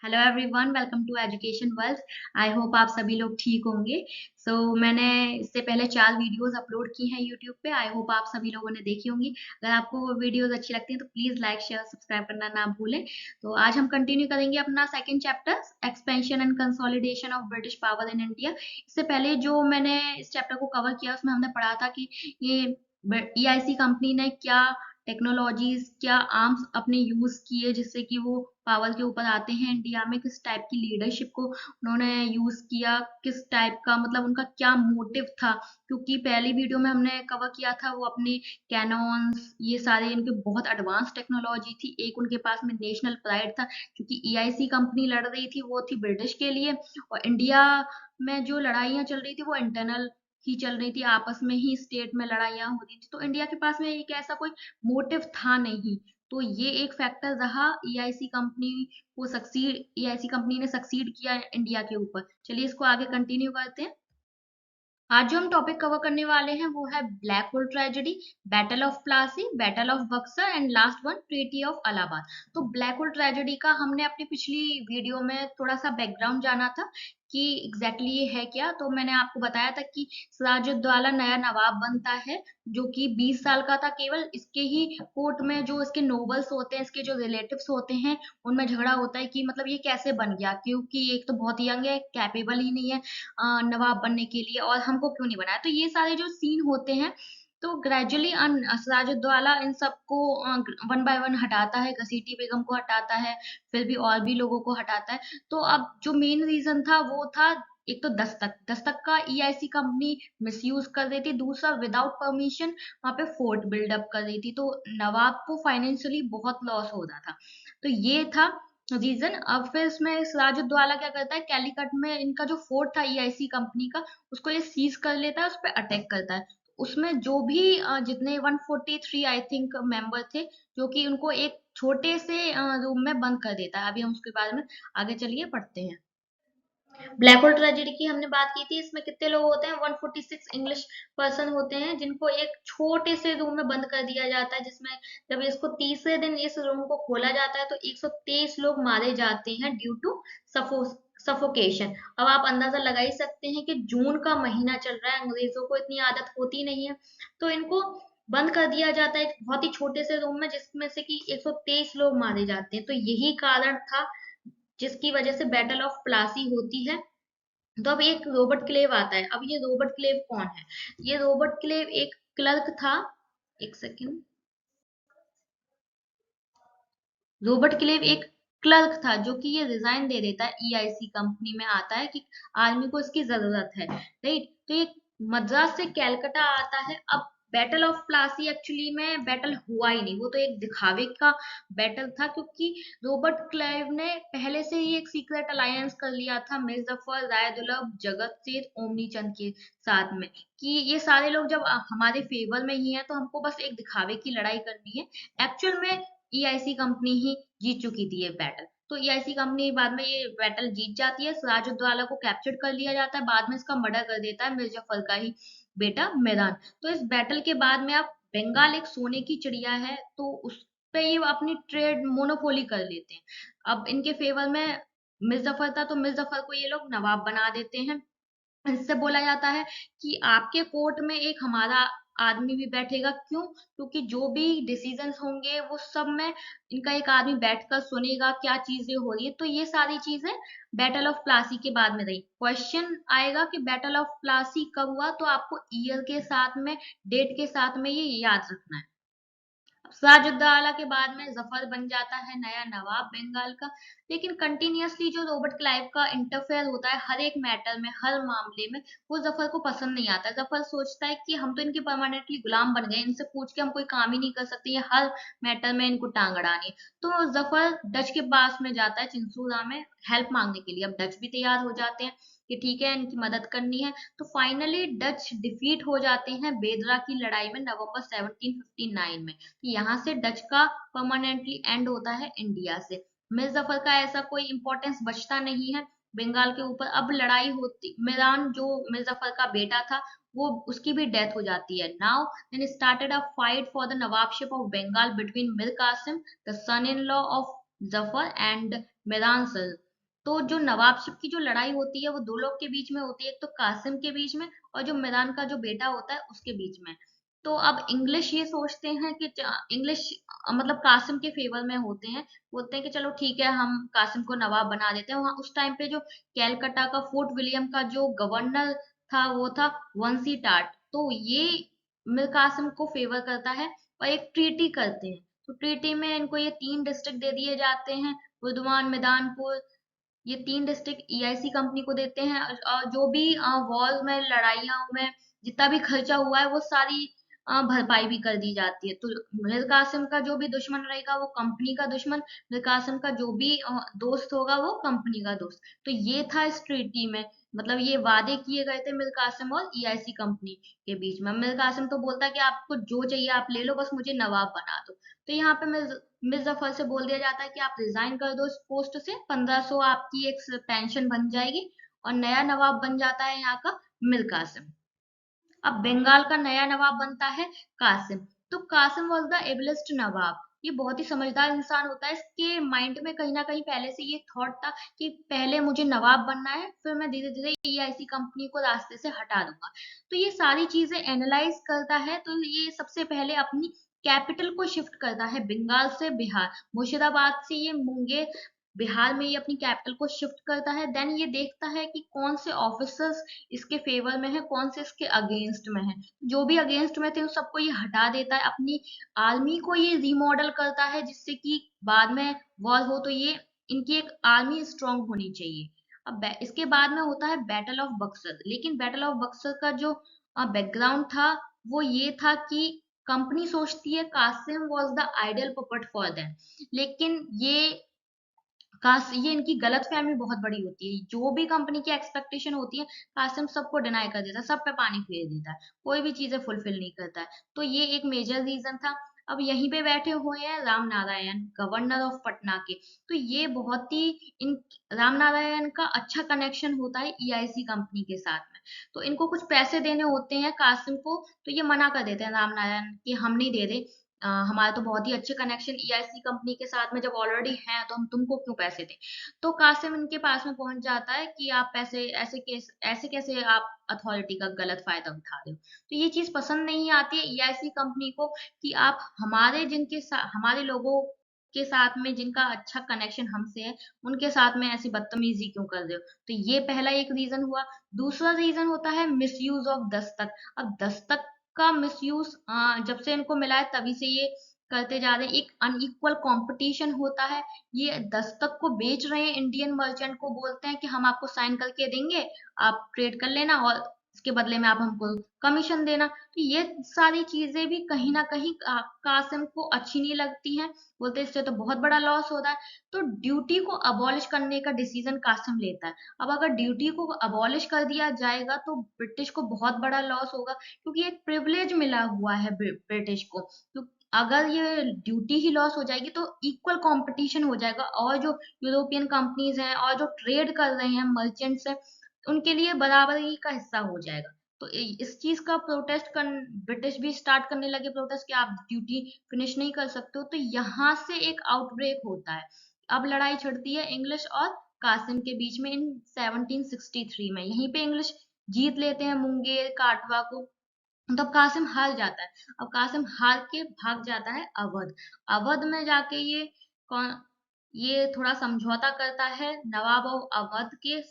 Hello everyone, welcome to education world. I hope आप सभी लोग ठीक होंगे। मैंने इससे पहले 4 वीडियोस अपलोड की हैं यूट्यूब पे। आई होप आप सभी लोगों ने देखी होंगी। अगर आपको वो वीडियोस अच्छी लगती हैं तो प्लीज लाइक शेयर सब्सक्राइब करना ना भूलें। तो आज हम कंटिन्यू करेंगे अपना second chapter, expansion and consolidation of British power in India. इससे पहले जो मैंने इस चैप्टर को कवर किया उसमें हमने पढ़ा था कि ये ईआईसी कंपनी ने क्या टेक्नोलॉजीज, क्या आर्म्स अपने यूज किए जिससे कि वो पावर के ऊपर आते हैं इंडिया में, किस टाइप की लीडरशिप को उन्होंने यूज किया, किस टाइप का मतलब उनका क्या मोटिव था। क्योंकि पहली वीडियो में हमने कवर किया था वो अपने कैनॉन्स, ये सारे इनके बहुत एडवांस टेक्नोलॉजी थी। एक उनके पास में नेशनल प्राइड था क्योंकि ईआईसी कंपनी लड़ रही थी, वो थी ब्रिटिश के लिए। और इंडिया में जो लड़ाइयाँ चल रही थी वो इंटरनल ही चल रही थी, आपस में ही स्टेट में लड़ाइयाँ हो रही थी। तो इंडिया के पास में एक ऐसा कोई मोटिव था नहीं। तो ये एक फैक्टर रहा ईआईसी कंपनी को सक्सीड, ईआईसी कंपनी ने सक्सीड किया इंडिया के ऊपर। चलिए इसको आगे कंटिन्यू करते हैं। आज जो हम टॉपिक कवर करने वाले हैं वो है black hole tragedy, battle of Plassey, battle of Buxar and last one treaty of Allahabad. तो ब्लैक होल ट्रेजेडी का हमने अपनी पिछली वीडियो में थोड़ा सा बैकग्राउंड जाना था कि एग्जैक्टली ये है क्या। तो मैंने आपको बताया था कि सिराजुद्दौला नया नवाब बनता है जो कि 20 साल का था। केवल इसके ही कोर्ट में जो इसके नोबल्स होते हैं, इसके जो रिलेटिव्स होते हैं, उनमें झगड़ा होता है कि मतलब ये कैसे बन गया, क्योंकि एक तो बहुत यंग है, कैपेबल ही नहीं है नवाब बनने के लिए, और हमको क्यों नहीं बनाया। तो ये सारे जो सीन होते हैं, तो ग्रेजुअली सिराजुद्दौला इन सबको वन बाय वन हटाता है, घसीटी बेगम को हटाता है, फिर भी और भी लोगों को हटाता है। तो अब जो मेन रीजन था वो था, एक तो दस्तक, दस्तक का ईआईसी कंपनी मिसयूज कर रही थी। दूसरा, विदाउट परमिशन वहां पे फोर्ट बिल्डअप कर रही थी, तो नवाब को फाइनेंशियली बहुत लॉस हो रहा था। तो ये था रीजन। अब फिर इसमें सिराजुद्दौला क्या करता है, कैलीकट में इनका जो फोर्ट था ईआईसी कंपनी का, उसको ये सीज कर लेता है, उस पर अटैक करता है। उसमें जो भी जितने 143 आई थिंक मेंबर थे, जो कि उनको एक छोटे से रूम में बंद कर देता है। अभी हम उसके बारे में आगे चलिए पढ़ते हैं। ब्लैक होल ट्रेजेडी की हमने बात की थी। इसमें कितने लोग होते हैं, 146 इंग्लिश पर्सन होते हैं जिनको एक छोटे से रूम में बंद कर दिया जाता है, जिसमें जब इसको तीसरे दिन इस रूम को खोला जाता है तो 123 लोग मारे जाते हैं ड्यू टू सफोकेशन। अब आप अंदाजा लगा ही सकते हैं कि जून का महीना चल रहा है, अंग्रेजों को इतनी आदत होती नहीं है, तो इनको बंद कर दिया जाता है एक बहुत ही छोटे से रूम में, जिसमें से कि 123 लोग मारे जाते हैं। तो यही कारण था जिसकी वजह से बैटल ऑफ प्लासी होती है। तो अब एक रॉबर्ट क्लेव आता है। अब ये रॉबर्ट क्लेव कौन है? ये रॉबर्ट क्लेव एक क्लर्क था। एक सेकेंड। रॉबर्ट क्लेव एक क्लर्क था जो कि ये रिजाइन दे देता है, ईआईसी कंपनी में आता है कि आर्मी को इसकी जरूरत है, राइट। तो ये मद्रास से कैलकाटा आता है। अब बैटल ऑफ प्लासी एक्चुअली में बैटल हुआ ही नहीं, वो तो एक दिखावे का बैटल था, क्योंकि रॉबर्ट क्लाइव ने पहले से ही एक सीक्रेट अलायंस कर लिया था मिर्जाफर, रायदुल्लभ, जगत सेठ, ओमनी चंद के साथ में, कि ये सारे लोग जब हमारे फेवर में ही हैं तो हमको बस एक दिखावे की लड़ाई करनी है। एक्चुअल में ईआईसी कंपनी ही जीत चुकी थी ये बैटल। तो ईआईसी कंपनी बाद में ये बैटल जीत जाती है, सिराजुद्दौला को कैप्चर कर लिया जाता है, बाद में इसका मर्डर कर देता है मिर्जाफर का ही बेटा मेदान। तो इस बैटल के बाद में अब बंगाल एक सोने की चिड़िया है, तो उस पे ये अपनी ट्रेड मोनोपोली कर लेते हैं। अब इनके फेवर में मिर्जाफर था, तो मिर्जाफर को ये लोग नवाब बना देते हैं। इससे बोला जाता है कि आपके कोर्ट में एक हमारा आदमी भी बैठेगा। क्यों? क्योंकि जो भी डिसीजंस होंगे वो सब में इनका एक आदमी बैठकर सुनेगा क्या चीजें हो रही है। तो ये सारी चीजें बैटल ऑफ प्लासी के बाद में रही। क्वेश्चन आएगा कि बैटल ऑफ प्लासी कब हुआ, तो आपको ईयर के साथ में, डेट के साथ में ये याद रखना है। सिराजुद्दौला के बाद में जफर बन जाता है नया नवाब बंगाल का। लेकिन कंटिन्यूअसली जो रॉबर्ट क्लाइव का इंटरफेयर होता है हर एक मैटर में, हर मामले में, वो जफर को पसंद नहीं आता। जफर सोचता है कि हम तो इनके परमानेंटली गुलाम बन गए, इनसे पूछ के हम कोई काम ही नहीं कर सकते, ये हर मैटर में इनको टांग अड़ानी है। तो जफर डच के पास में जाता है चिंसूरा में हेल्प मांगने के लिए। अब डच भी तैयार हो जाते हैं कि ठीक है इनकी मदद करनी है। तो फाइनली डच डिफीट हो जाते हैं बेदरा की लड़ाई में नवंबर 1759 में। यहाँ से डच का परमानेंटली एंड होता है इंडिया से। मिर्जाफर का ऐसा कोई इंपॉर्टेंस बचता नहीं है बंगाल के ऊपर। अब लड़ाई होती, मिरान जो मिर्जाफर का बेटा था, वो उसकी भी डेथ हो जाती है। Now then started a fight for the nawabship of Bengal between Mir Qasim, the son in law of Jafar, and Miran sir. तो जो नवाबशिप की जो लड़ाई होती है वो दो लोग के बीच में होती है, एक तो कासिम के बीच में और जो मिरान का जो बेटा होता है उसके बीच में। तो अब इंग्लिश ये सोचते हैं कि इंग्लिश मतलब कासिम के फेवर में होते हैं, बोलते हैं कि चलो ठीक है हम कासिम को नवाब बना देते हैं। वहां उस टाइम पे जो कैलकटा का फोर्ट विलियम का जो गवर्नर था वो था वंशी टाट। तो ये मीर कासिम को फेवर करता है और एक ट्रीटी करते हैं। तो ट्रीटी में इनको ये 3 डिस्ट्रिक्ट दे दिए जाते हैं, बुर्दवान, मैदानपुर। ये 3 डिस्ट्रिक्ट ईआईसी कंपनी को देते हैं और जो भी वॉर में, लड़ाइयों में जितना भी खर्चा हुआ है वो सारी भरपाई भी कर दी जाती है। तो मीर कासिम का जो भी दुश्मन रहेगा वो कंपनी का दुश्मन, मीर कासिम का जो भी दोस्त होगा वो कंपनी का दोस्त। तो ये था इस ट्रीटी में, मतलब ये वादे किए गए थे मीर कासिम और ईआईसी कंपनी के बीच में। मीर कासिम तो बोलता है कि आपको जो चाहिए आप ले लो, बस मुझे नवाब बना दो। तो यहाँ पे मिर्जा जफर से बोल दिया जाता है कि आप रिजाइन कर दो इस पोस्ट से, 1500 आपकी एक पेंशन बन जाएगी, और नया नवाब बन जाता है यहाँ का मीर कासिम। अब बंगाल का नया नवाब बनता है कासिम। तो कासिम वॉज द एबलेस्ट नवाब। ये बहुत ही समझदार इंसान होता है, इसके माइंड में कहीं ना कहीं पहले से ये थॉट था कि पहले मुझे नवाब बनना है, फिर मैं धीरे धीरे ईआईसी कंपनी को रास्ते से हटा दूंगा। तो ये सारी चीजें एनालाइज करता है। तो ये सबसे पहले अपनी कैपिटल को शिफ्ट करता है बंगाल से बिहार, मुर्शिदाबाद से ये मुंगेर, बिहार में ये अपनी कैपिटल को शिफ्ट करता है। देन ये देखता है कि कौन से ऑफिसर्स इसके फेवर में है, कौन से इसके अगेंस्ट में है। जो भी अगेंस्ट में थे उन सबको ये हटा देता है, अपनी आर्मी को ये रिमॉडल करता है जिससे कि बाद में वॉर हो तो ये इनकी एक आर्मी स्ट्रांग होनी चाहिए। अब इसके बाद में होता है बैटल ऑफ बक्सर। लेकिन बैटल ऑफ बक्सर का जो बैकग्राउंड था वो ये था कि कंपनी सोचती है Qasim was the ideal puppet for them, लेकिन ये इनकी गलतफहमी बहुत बड़ी होती है। जो भी कंपनी की एक्सपेक्टेशन होती है कासिम सबको डिनाई कर देता है, सब पे पानी फेर देता है, कोई भी चीजें फुलफिल नहीं करता है। तो ये एक मेजर रीजन था। अब यहीं पे बैठे हुए हैं राम नारायण, गवर्नर ऑफ पटना के। तो ये बहुत ही इन राम नारायण का अच्छा कनेक्शन होता है ईआईसी कंपनी के साथ में। तो इनको कुछ पैसे देने होते हैं कासिम को, तो ये मना कर देते हैं राम नारायण कि हम नहीं दे रहे, हमारा तो बहुत ही अच्छे कनेक्शन ईआईसी कंपनी के साथ में जब ऑलरेडी हैं तो हम तुमको क्यों पैसे दें। तो कासिम इनके पास में पहुंच जाता है कि आप पैसे ऐसे कैसे आप अथॉरिटी का गलत फायदा उठा रहे हो। तो ये चीज पसंद नहीं आती है ईआईसी कंपनी को कि आप हमारे लोगों के साथ में जिनका अच्छा कनेक्शन हमसे है उनके साथ में ऐसी बदतमीजी क्यों कर रहे हो। तो ये पहला एक रीजन हुआ। दूसरा रीजन होता है मिसयूज ऑफ दस्तक। अब दस्तक का मिसयूज जब से इनको मिला है तभी से ये करते जा रहे हैं। एक अनइक्वल कंपटीशन होता है। ये दस्तक को बेच रहे हैं इंडियन मर्चेंट को, बोलते हैं कि हम आपको साइन करके देंगे, आप ट्रेड कर लेना और इसके बदले में आप हमको कमीशन देना। तो ये सारी चीजें भी कहीं ना कहीं कासिम को अच्छी नहीं लगती हैं, बोलते हैं इससे तो बहुत बड़ा लॉस होता है। तो ड्यूटी को अबॉलिश करने का डिसीजन कासिम लेता है। अब अगर ड्यूटी को अबॉलिश कर दिया जाएगा तो ब्रिटिश को बहुत बड़ा लॉस होगा, क्योंकि एक प्रिविलेज मिला हुआ है ब्रिटिश को। तो अगर ये ड्यूटी ही लॉस हो जाएगी तो इक्वल कंपटीशन हो जाएगा, और जो यूरोपियन कंपनीज हैं और जो ट्रेड कर रहे हैं मर्चेंट्स हैं उनके लिए बराबरी का हिस्सा हो जाएगा। तो इस चीज का प्रोटेस्ट कर ब्रिटिश भी स्टार्ट करने लगे प्रोटेस्ट कि आप ड्यूटी फिनिश नहीं कर सकते हो। तो यहाँ से एक आउटब्रेक होता है। अब लड़ाई छिड़ती है इंग्लिश और कासिम के बीच में इन 1763 में। यहीं पे इंग्लिश जीत लेते हैं मुंगेर काटवा को। तब कासिम हार जाता है। अब कासिम हार के भाग जाता है अवध। अवध में जाके कौन ये थोड़ा समझौता करता है नवाब ऑफ अवध के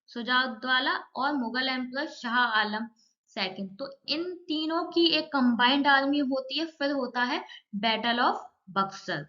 सुजाउद्दौला और मुगल एम्परर शाह आलम सेकंड। तो इन तीनों की एक कंबाइंड आर्मी होती है। फिर होता है बैटल ऑफ बक्सर।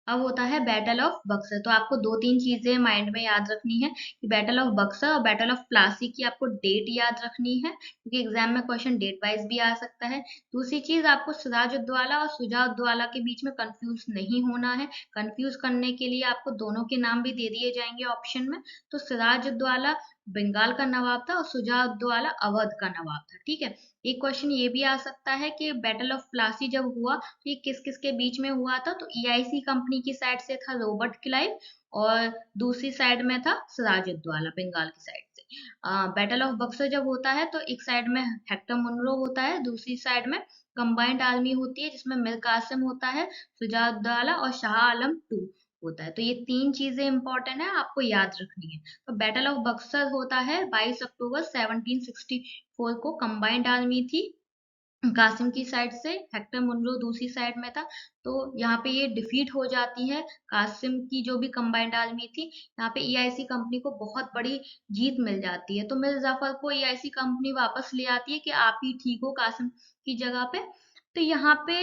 अब होता है बैटल ऑफ बक्सर। तो आपको दो तीन चीजें माइंड में याद रखनी है कि बैटल ऑफ बक्सर और बैटल ऑफ प्लासी की आपको डेट याद रखनी है, क्योंकि एग्जाम में क्वेश्चन डेट वाइज भी आ सकता है। दूसरी चीज, आपको सिराजुद्दौला और शुजाउद्दौला के बीच में कंफ्यूज नहीं होना है। कंफ्यूज करने के लिए आपको दोनों के नाम भी दे दिए जाएंगे ऑप्शन में। तो सिराजुद्दौला बंगाल का नवाब था और शुजाउद्दौला अवध का नवाब था। ठीक है। एक क्वेश्चन ये भी आ सकता है कि बैटल ऑफ प्लासी जब हुआ तो ये किस किस के बीच में हुआ था। तो ईआईसी कंपनी की साइड से था रॉबर्ट क्लाइव और दूसरी साइड में था सिराजुद्दौला बंगाल की साइड से। बैटल ऑफ बक्सर जब होता है तो एक साइड में हेक्टर मुनरो होता है, दूसरी साइड में कंबाइंड आर्मी होती है जिसमें मीर कासिम होता है, शुजाउद्दौला और शाह आलम टू। होता है। तो ये 3 चीज़ें इम्पोर्टेंट है, आपको याद रखनी है। तो बैटल ऑफ बक्सर होता है 22 अक्टूबर 1764 को। कंबाइंड आर्मी थी कासिम की साइड से, हेक्टर मुनरो दूसरी साइड में था। तो यहाँ पे ये डिफीट हो जाती है, कासिम की जो भी कंबाइंड आर्मी थी। यहाँ पे ईआईसी कंपनी को बहुत बड़ी जीत मिल जाती है। तो मिर्जा जफर को ईआईसी कंपनी वापस ले आती है कि आप ही ठीक हो कासिम की जगह पे। तो यहाँ पे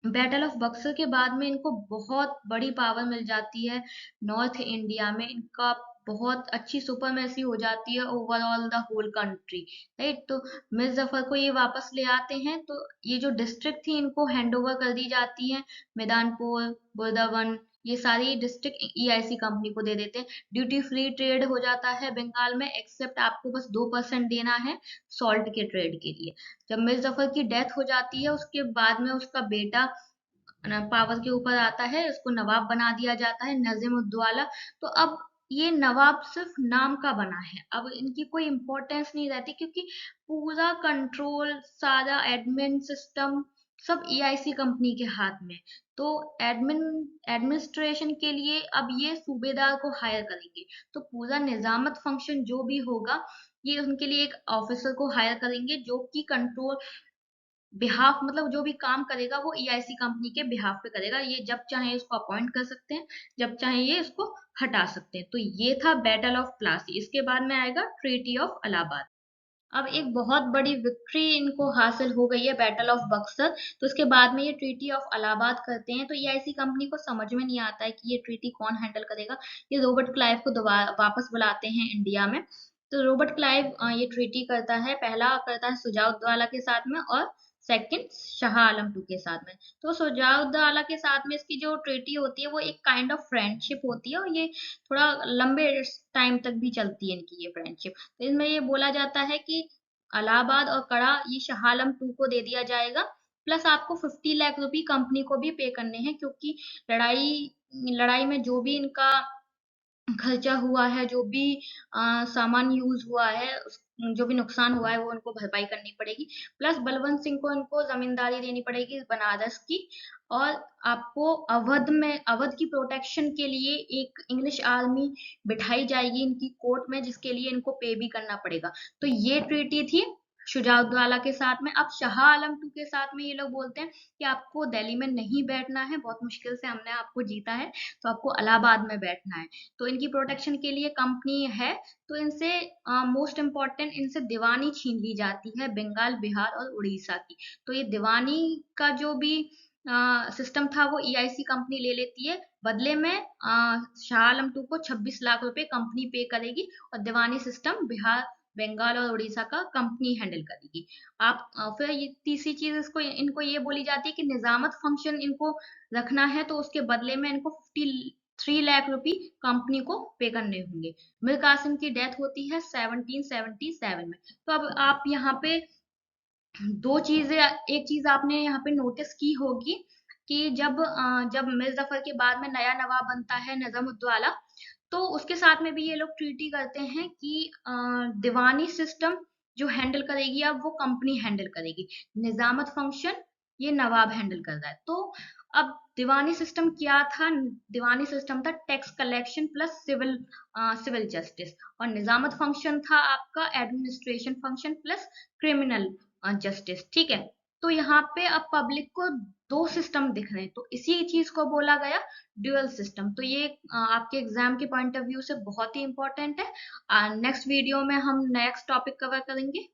बैटल ऑफ बक्सर के बाद में इनको बहुत बड़ी पावर मिल जाती है। नॉर्थ इंडिया में इनका बहुत अच्छी सुपरमेसी हो जाती है overall the whole country, right. तो मिर्जा जफर को ये वापस ले आते हैं। तो ये जो डिस्ट्रिक्ट थी इनको हैंड ओवर कर दी जाती है। मैदानपुर, बुरदावन, ये सारी डिस्ट्रिक्ट ईआईसी कंपनी को दे देते हैं। ड्यूटी फ्री ट्रेड हो जाता है बंगाल में, एक्सेप्ट आपको बस 2% देना है सॉल्ट के ट्रेड के लिए। जब मिर्जा जफर की डेथ हो जाती है उसके बाद में उसका बेटा पावर के ऊपर आता है, उसको नवाब बना दिया जाता है, नजीम उद्दौला। तो अब ये नवाब सिर्फ नाम का बना है, अब इनकी कोई इम्पोर्टेंस नहीं रहती क्योंकि पूरा कंट्रोल, सारा एडमिन सिस्टम सब ईआईसी कंपनी के हाथ में। तो एडमिनिस्ट्रेशन के लिए अब ये सूबेदार को हायर करेंगे। तो पूरा निजामत फंक्शन जो भी होगा ये उनके लिए एक ऑफिसर को हायर करेंगे जो कि कंट्रोल बिहाफ, मतलब जो भी काम करेगा वो ईआईसी कंपनी के बिहाफ पे करेगा। ये जब चाहे इसको अपॉइंट कर सकते हैं, जब चाहे ये इसको हटा सकते हैं। तो ये था बैटल ऑफ प्लासी। इसके बाद में आएगा ट्रीटी ऑफ इलाहाबाद। अब एक बहुत बड़ी विक्ट्री इनको हासिल हो गई है बैटल ऑफ बक्सर। तो इसके बाद में ये ट्रीटी ऑफ इलाहाबाद करते हैं। तो ईआईसी कंपनी को समझ में नहीं आता है कि ये ट्रीटी कौन हैंडल करेगा। ये रॉबर्ट क्लाइव को दोबारा वापस बुलाते हैं इंडिया में। तो रॉबर्ट क्लाइव ये ट्रीटी करता है, पहला करता है सुजाउद्दौला के साथ में और सेकंड शाह आलम टू के साथ में। तो सुजाउद्दौला के साथ में इसकी जो ट्रीटी होती है वो एक काइंड ऑफ फ्रेंडशिप होती है, और ये थोड़ा लंबे टाइम तक भी चलती है इनकी ये फ्रेंडशिप। तो इसमें ये बोला जाता है कि इलाहाबाद और कड़ा ये शाह आलम टू को दे दिया जाएगा, प्लस आपको 50 लाख रुपए कंपनी को भी पे करने हैं, क्योंकि लड़ाई लड़ाई में जो भी इनका खर्चा हुआ है, जो भी सामान यूज हुआ है, जो भी नुकसान हुआ है वो उनको भरपाई करनी पड़ेगी। प्लस बलवंत सिंह को इनको जमींदारी देनी पड़ेगी बनारस की। और आपको अवध की प्रोटेक्शन के लिए एक इंग्लिश आर्मी बिठाई जाएगी इनकी कोर्ट में, जिसके लिए इनको पे भी करना पड़ेगा। तो ये ट्रीटी थी शुजाउद्दौला के साथ में। अब शाह आलम टू के साथ में ये लोग बोलते हैं कि आपको दिल्ली में नहीं बैठना है, बहुत मुश्किल से हमने आपको जीता है, तो आपको इलाहाबाद में बैठना है। तो इनकी प्रोटेक्शन के लिए कंपनी है। तो इनसे मोस्ट इम्पोर्टेंट, इनसे दीवानी छीन ली जाती है बंगाल, बिहार और उड़ीसा की। तो ये दीवानी का जो भी सिस्टम था वो ईआईसी कंपनी ले लेती है। बदले में शाह आलम टू को 26 लाख रुपए कंपनी पे करेगी, और दीवानी सिस्टम बिहार, बंगाल और उड़ीसा का कंपनी हैंडल करेगी। आप फिर ये तीसरी चीज इसको इनको ये बोली जाती है कि निजामत फंक्शन इनको रखना है, तो उसके बदले में इनको 53 लाख रुपए कंपनी को पे करने होंगे। मीर कासिम की डेथ होती है 1777 में। तो अब आप यहाँ पे दो चीजें, एक चीज आपने यहाँ पे नोटिस की होगी कि जब मीर जफर के बाद में नया नवाब बनता है निजामुद्दौला, तो उसके साथ में भी ये लोग ट्रीटी करते हैं कि दीवानी सिस्टम जो हैंडल करेगी अब वो कंपनी हैंडल करेगी, निजामत फंक्शन ये नवाब हैंडल कर रहा है। तो अब दीवानी सिस्टम क्या था? दीवानी सिस्टम था tax collection plus civil justice, और निजामत फंक्शन था आपका administration function plus criminal justice, ठीक है। तो यहाँ पे अब पब्लिक को दो सिस्टम दिख रहे हैं, तो इसी चीज को बोला गया ड्यूअल सिस्टम। तो ये आपके एग्जाम के पॉइंट ऑफ व्यू से बहुत ही इंपॉर्टेंट है। नेक्स्ट वीडियो में हम नेक्स्ट टॉपिक कवर करेंगे।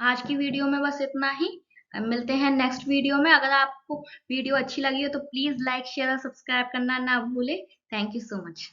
आज की वीडियो में बस इतना ही। मिलते हैं नेक्स्ट वीडियो में। अगर आपको वीडियो अच्छी लगी हो तो प्लीज लाइक, शेयर और सब्सक्राइब करना ना भूले। Thank you so much.